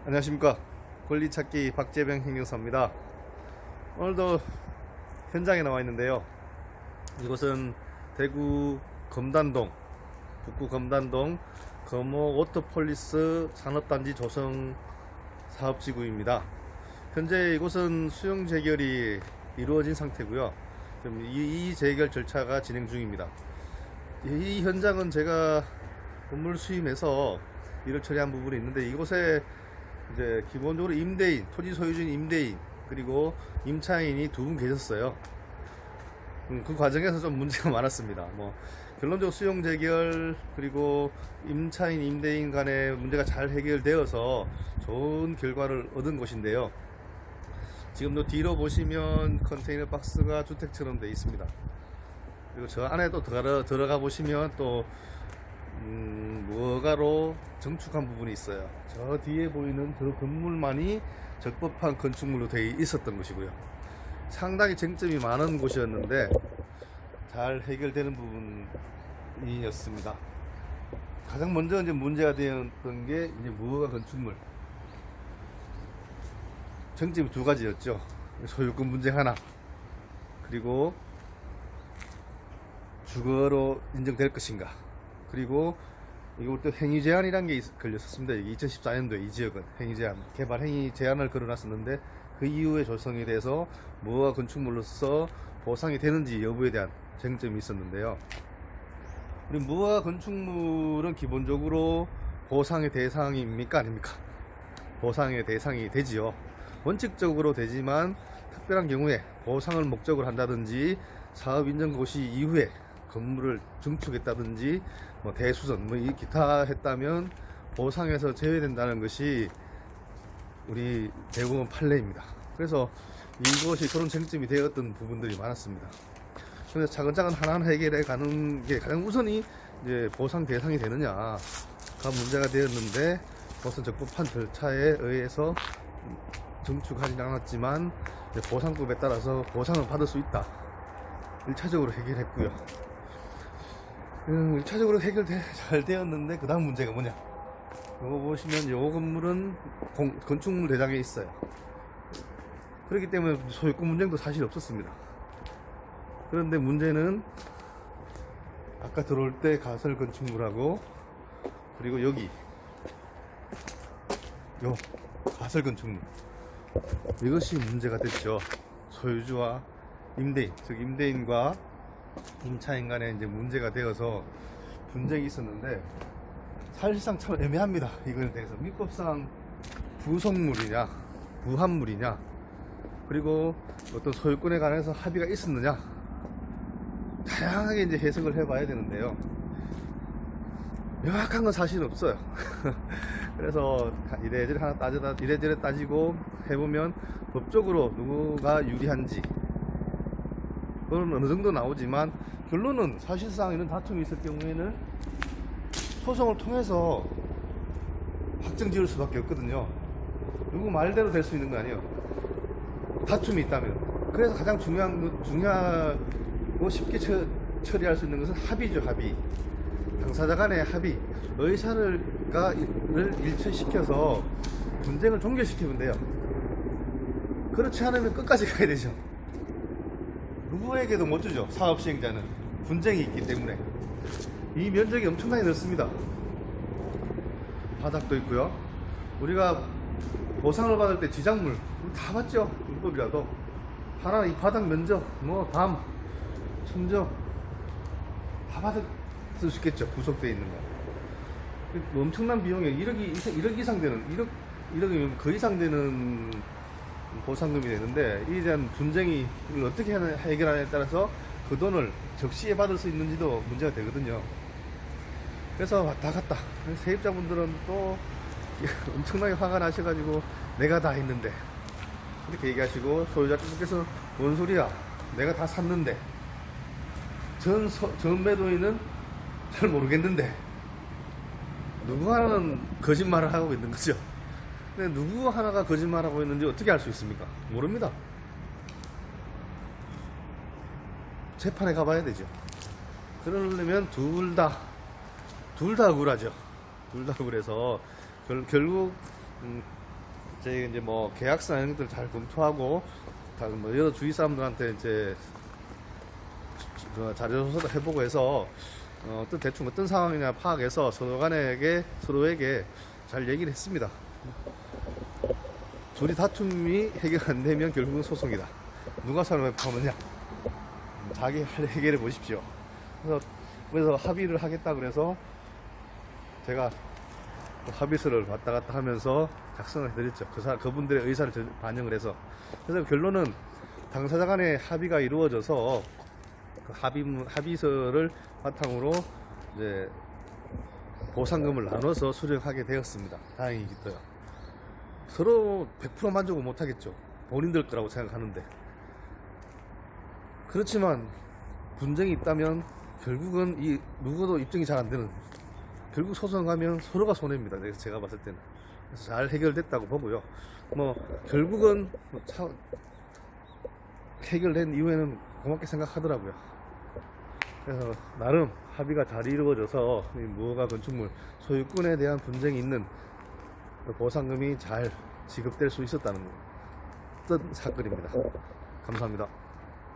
안녕하십니까. 권리찾기 박재병 행정사입니다. 오늘도 현장에 나와 있는데요. 이곳은 대구 검단동, 북구 검단동 검호 워터폴리스 산업단지 조성 사업지구입니다. 현재 이곳은 수용 재결이 이루어진 상태고요. 지금 이 재결 절차가 진행 중입니다. 이 현장은 제가 건물 수임해서 일을 처리한 부분이 있는데, 이곳에 이제 기본적으로 임대인, 토지 소유주인 임대인, 그리고 임차인이 두 분 계셨어요. 그 과정에서 좀 문제가 많았습니다. 결론적으로 수용 재결 그리고 임차인 임대인 간의 문제가 잘 해결되어서 좋은 결과를 얻은 곳인데요. 지금도 뒤로 보시면 컨테이너 박스가 주택처럼 되어 있습니다. 그리고 저 안에 또 들어가 보시면 또 무허가로 정축한 부분이 있어요. 저 뒤에 보이는 저 건물만이 적법한 건축물로 되어 있었던 것이고요. 상당히 쟁점이 많은 곳이었는데 잘 해결되는 부분이었습니다. 가장 먼저 이제 문제가 되었던 게 이제 무허가 건축물. 쟁점이 두 가지였죠. 소유권 문제 하나, 그리고 주거로 인정될 것인가, 그리고 이것도 행위 제한이라는 게 걸렸었습니다. 2014년도에 이 지역은 행위 제한, 개발 행위 제한을 걸어놨었는데, 그 이후에 조성이 돼서 무허가 건축물로서 보상이 되는지 여부에 대한 쟁점이 있었는데요. 우리 무허가 건축물은 기본적으로 보상의 대상입니까, 아닙니까? 보상의 대상이 되지요. 원칙적으로 되지만 특별한 경우에 보상을 목적으로 한다든지 사업 인정 고시 이후에 건물을 증축했다든지 대수선 이 기타 했다면 보상에서 제외된다는 것이 우리 대부분 판례입니다. 그래서 이것이 그런 쟁점이 되었던 부분들이 많았습니다. 그래서 차근차근 하나하나 해결해 가는 게 가장 우선이 이제 보상 대상이 되느냐가 문제가 되었는데, 그것은 적법한 절차에 의해서 증축하지 않았지만 보상법에 따라서 보상을 받을 수 있다. 1차적으로 해결했고요. 1차적으로 잘 되었는데, 그 다음 문제가 뭐냐, 이거 보시면 이 건물은 건축물 대장에 있어요. 그렇기 때문에 소유권 문제도 사실 없었습니다. 그런데 문제는 아까 들어올 때 가설 건축물하고, 그리고 여기 요 가설 건축물, 이것이 문제가 됐죠. 소유주와 임대인, 즉 임대인과 임차인 간에 이제 문제가 되어서 분쟁이 있었는데, 사실상 참 애매합니다. 이거에 대해서 민법상 부속물이냐 부합물이냐, 그리고 어떤 소유권에 관해서 합의가 있었느냐, 다양하게 이제 해석을 해봐야 되는데요. 명확한 건 사실 없어요. 그래서 이래저래 따지고 해보면 법적으로 누구가 유리한지 그건 어느 정도 나오지만, 결론은 사실상 이런 다툼이 있을 경우에는 소송을 통해서 확정 지을 수밖에 없거든요. 누구 말대로 될 수 있는 거 아니에요. 다툼이 있다면. 그래서 가장 중요하고 쉽게 처리할 수 있는 것은 합의죠. 합의. 당사자 간의 합의, 의사를 일치시켜서 분쟁을 종결시키면 돼요. 그렇지 않으면 끝까지 가야 되죠. 누구에게도 못 주죠. 사업 시행자는 분쟁이 있기 때문에. 이 면적이 엄청나게 넓습니다. 바닥도 있고요. 우리가 보상을 받을 때 지작물 다 받죠. 불법이라도 하나 이 바닥 면적, 담, 천정 다 받을 수 있겠죠. 구속되어 있는 거. 엄청난 비용이 1억 이상 되는, 1억이면 그 이상 되는 보상금이 되는데, 이에 대한 분쟁이 어떻게 해결하느냐에 따라서 그 돈을 적시에 받을 수 있는지도 문제가 되거든요. 그래서 왔다 갔다. 세입자분들은 또 엄청나게 화가 나셔가지고 내가 다 했는데 이렇게 얘기하시고, 소유자분께서 뭔 소리야, 내가 다 샀는데, 전 매도인은 잘 모르겠는데, 누구 하나는 거짓말을 하고 있는 거죠. 근데 누구 하나가 거짓말하고 있는지 어떻게 알 수 있습니까? 모릅니다. 재판에 가봐야 되죠. 그러려면 둘 다 억울하죠. 둘 다 억울해서 결국 저희 이제 뭐 계약서 이런 것들 잘 검토하고 다 뭐 여러 주위 사람들한테 이제 자료 조사도 해보고 해서 어떤 대충 어떤 상황이냐 파악해서 서로에게 잘 얘기를 했습니다. 둘이 다툼이 해결 안 되면 결국은 소송이다. 누가 사람을 파느냐? 자기 할 해결해 보십시오. 그래서 합의를 하겠다 그래서 제가 합의서를 왔다 갔다 하면서 작성을 해드렸죠. 그분들의 의사를 반영을 해서. 그래서 결론은 당사자 간의 합의가 이루어져서 그 합의서를 바탕으로 이제 보상금을 나눠서 수령하게 되었습니다. 다행이기도요. 서로 100% 만족은 못하겠죠. 본인들 거라고 생각하는데. 그렇지만 분쟁이 있다면 결국은 누구도 입증이 잘 안 되는, 결국 소송 가면 서로가 손해입니다. 제가 봤을 때는. 그래서 잘 해결됐다고 보고요. 뭐 결국은 해결된 이후에는 고맙게 생각하더라고요. 그래서 나름 합의가 잘 이루어져서 이 무허가 건축물 소유권에 대한 분쟁이 있는 보상금이 잘 지급될 수 있었다는 뜻 사건입니다. 감사합니다.